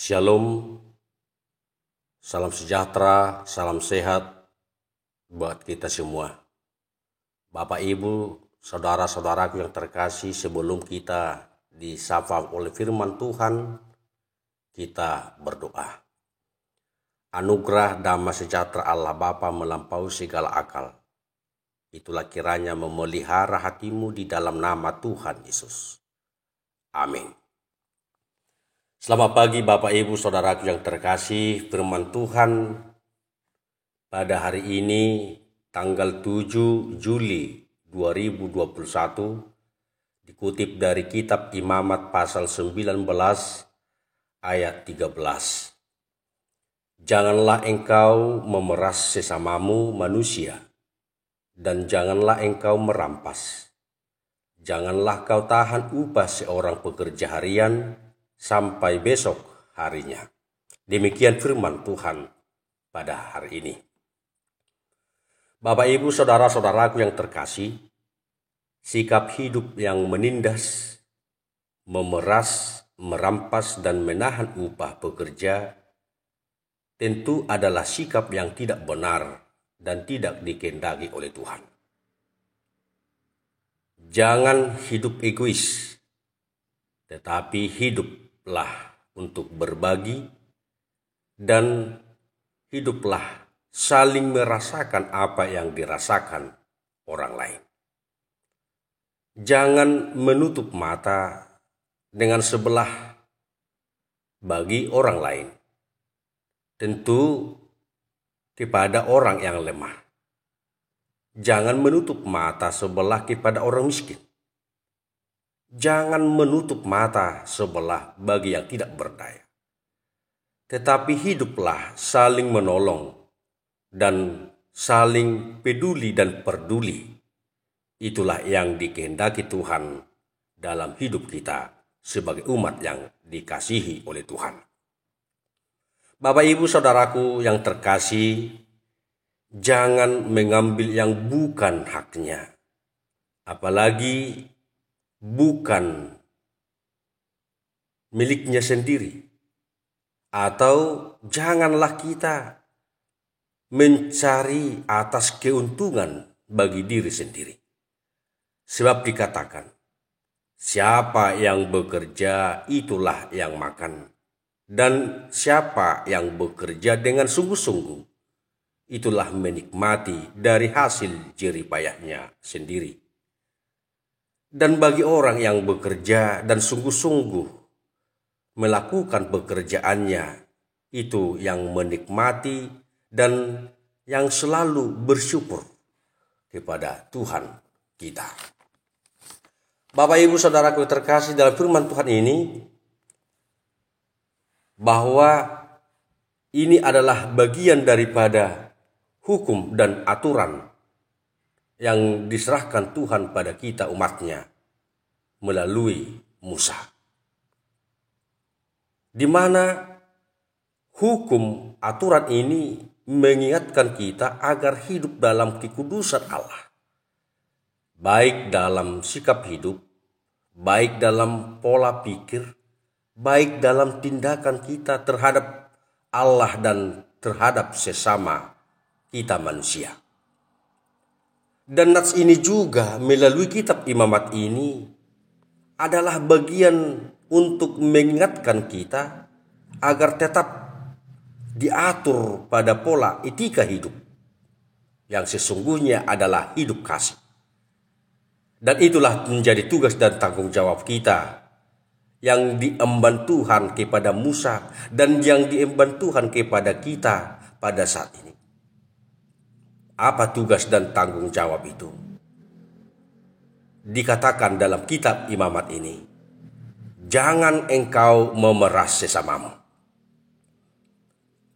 Shalom, salam sejahtera, salam sehat buat kita semua. Bapak, Ibu, saudara-saudaraku yang terkasih, sebelum kita disapa oleh firman Tuhan, kita berdoa. Anugerah damai sejahtera Allah Bapa melampaui segala akal. Itulah kiranya memelihara hatimu di dalam nama Tuhan Yesus. Amin. Selamat pagi Bapak Ibu Saudaraku yang terkasih. Firman Tuhan pada hari ini tanggal 7 Juli 2021 dikutip dari kitab Imamat pasal 19 ayat 13. Janganlah engkau memeras sesamamu manusia, dan janganlah engkau merampas. Janganlah kau tahan upah seorang pekerja harian sampai besok harinya. Demikian firman Tuhan pada hari ini. Bapak, Ibu, saudara-saudaraku yang terkasih, sikap hidup yang menindas, memeras, merampas, dan menahan upah pekerja tentu adalah sikap yang tidak benar dan tidak dikehendaki oleh Tuhan. Jangan hidup egois, tetapi hiduplah untuk berbagi dan hiduplah saling merasakan apa yang dirasakan orang lain. Jangan menutup mata dengan sebelah bagi orang lain, tentu kepada orang yang lemah. Jangan menutup mata sebelah kepada orang miskin. Jangan menutup mata sebelah bagi yang tidak berdaya. Tetapi hiduplah saling menolong dan saling peduli dan peduli. Itulah yang dikehendaki Tuhan dalam hidup kita sebagai umat yang dikasihi oleh Tuhan. Bapak, Ibu, saudaraku yang terkasih, jangan mengambil yang bukan haknya, apalagi bukan miliknya sendiri. Atau janganlah kita mencari atas keuntungan bagi diri sendiri. Sebab dikatakan, siapa yang bekerja itulah yang makan, dan siapa yang bekerja dengan sungguh-sungguh itulah menikmati dari hasil jerih payahnya sendiri. Dan bagi orang yang bekerja dan sungguh-sungguh melakukan pekerjaannya, itu yang menikmati dan yang selalu bersyukur kepada Tuhan kita. Bapak, Ibu, saudaraku terkasih, dalam firman Tuhan ini, bahwa ini adalah bagian daripada hukum dan aturan yang diserahkan Tuhan pada kita umatnya melalui Musa. Di mana hukum aturan ini mengingatkan kita agar hidup dalam kekudusan Allah. Baik dalam sikap hidup, baik dalam pola pikir, baik dalam tindakan kita terhadap Allah dan terhadap sesama kita manusia. Dan nats ini juga melalui kitab Imamat ini adalah bagian untuk mengingatkan kita agar tetap diatur pada pola etika hidup yang sesungguhnya adalah hidup kasih. Dan itulah menjadi tugas dan tanggung jawab kita yang diemban Tuhan kepada Musa dan yang diemban Tuhan kepada kita pada saat ini. Apa tugas dan tanggung jawab itu? Dikatakan dalam kitab Imamat ini, jangan engkau memeras sesamamu,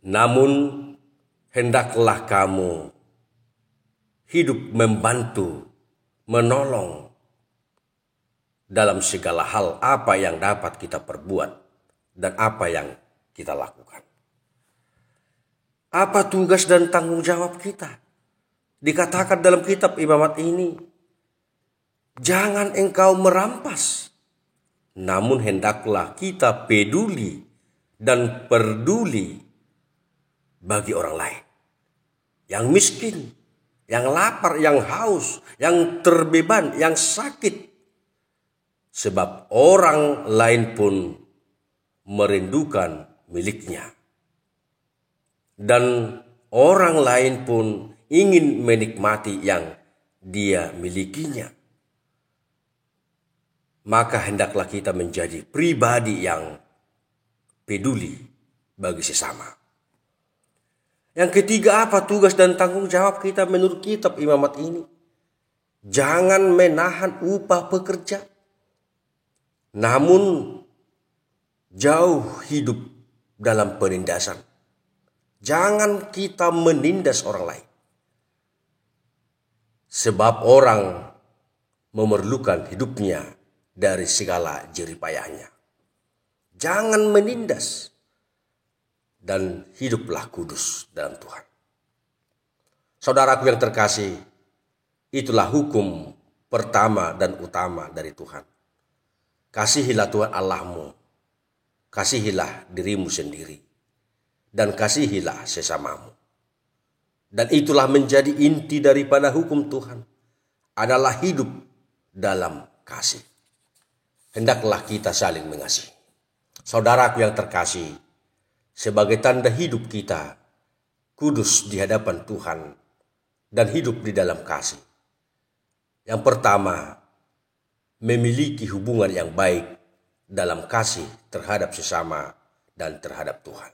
namun hendaklah kamu hidup membantu, menolong dalam segala hal apa yang dapat kita perbuat dan apa yang kita lakukan. Apa tugas dan tanggung jawab kita? Dikatakan dalam kitab Imamat ini, jangan engkau merampas, namun hendaklah kita peduli dan peduli bagi orang lain. Yang miskin, yang lapar, yang haus, yang terbeban, yang sakit. Sebab orang lain pun merindukan miliknya. Dan orang lain pun ingin menikmati yang dia milikinya. Maka hendaklah kita menjadi pribadi yang peduli bagi sesama. Yang ketiga, apa tugas dan tanggung jawab kita menurut kitab Imamat ini? Jangan menahan upah pekerja, namun jauh hidup dalam penindasan. Jangan kita menindas orang lain. Sebab orang memerlukan hidupnya dari segala jeripayahnya. Jangan menindas. Dan hiduplah kudus dalam Tuhan. Saudaraku yang terkasih, itulah hukum pertama dan utama dari Tuhan. Kasihilah Tuhan Allahmu, kasihilah dirimu sendiri, dan kasihilah sesamamu. Dan itulah menjadi inti daripada hukum Tuhan, adalah hidup dalam kasih. Hendaklah kita saling mengasihi. Saudaraku yang terkasih, sebagai tanda hidup kita kudus di hadapan Tuhan dan hidup di dalam kasih. Yang pertama, memiliki hubungan yang baik dalam kasih terhadap sesama dan terhadap Tuhan.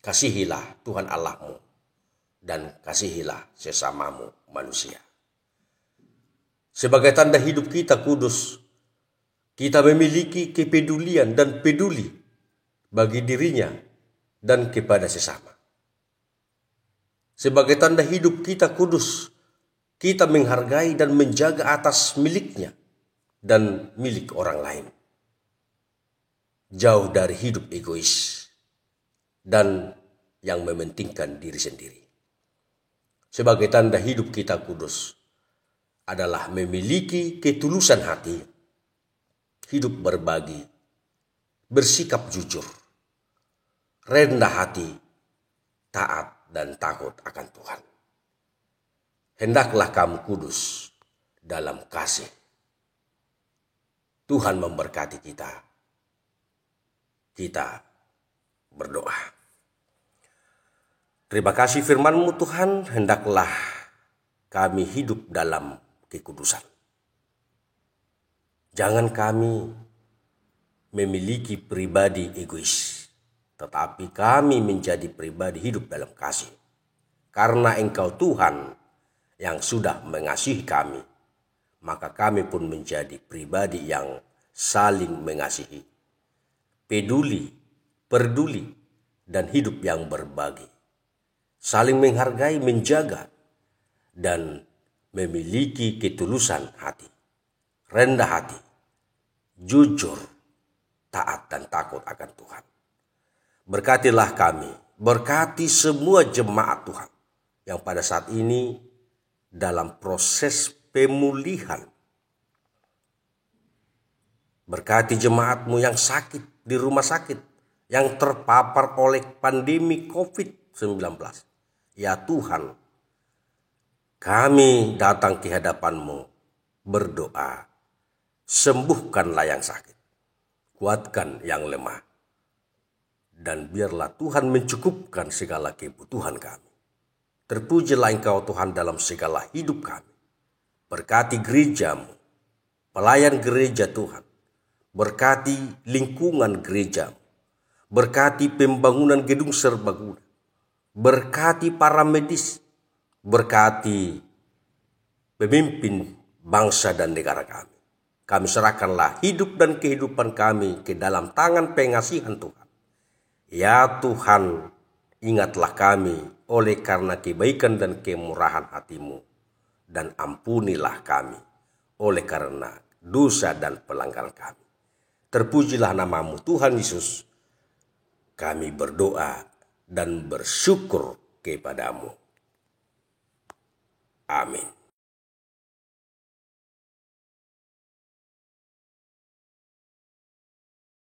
Kasihilah Tuhan Allahmu dan kasihilah sesamamu manusia. Sebagai tanda hidup kita kudus, kita memiliki kepedulian dan peduli bagi dirinya dan kepada sesama. Sebagai tanda hidup kita kudus, kita menghargai dan menjaga atas miliknya dan milik orang lain. Jauh dari hidup egois dan yang mementingkan diri sendiri. Sebagai tanda hidup kita kudus adalah memiliki ketulusan hati, hidup berbagi, bersikap jujur, rendah hati, taat dan takut akan Tuhan. Hendaklah kamu kudus dalam kasih. Tuhan memberkati kita. Kita berdoa. Terima kasih firman-Mu Tuhan, hendaklah kami hidup dalam kekudusan. Jangan kami memiliki pribadi egois, tetapi kami menjadi pribadi hidup dalam kasih. Karena Engkau Tuhan yang sudah mengasihi kami, maka kami pun menjadi pribadi yang saling mengasihi, peduli, peduli, dan hidup yang berbagi. Saling menghargai, menjaga, dan memiliki ketulusan hati, rendah hati, jujur, taat dan takut akan Tuhan. Berkatilah kami, berkati semua jemaat Tuhan yang pada saat ini dalam proses pemulihan. Berkati jemaat-Mu yang sakit di rumah sakit, yang terpapar oleh pandemi COVID-19. Ya Tuhan, kami datang ke hadapan-Mu berdoa, sembuhkanlah yang sakit, kuatkan yang lemah, dan biarlah Tuhan mencukupkan segala kebutuhan kami. Terpujilah Engkau Tuhan dalam segala hidup kami. Berkati gereja-Mu, pelayan gereja Tuhan, berkati lingkungan gereja, berkati pembangunan gedung serbaguna, berkati para medis, berkati pemimpin bangsa dan negara kami. Kami serahkanlah hidup dan kehidupan kami ke dalam tangan pengasihan Tuhan. Ya Tuhan, ingatlah kami oleh karena kebaikan dan kemurahan hati-Mu, dan ampunilah kami oleh karena dosa dan pelanggaran kami. Terpujilah nama-Mu Tuhan Yesus. Kami berdoa dan bersyukur kepada-Mu. Amin.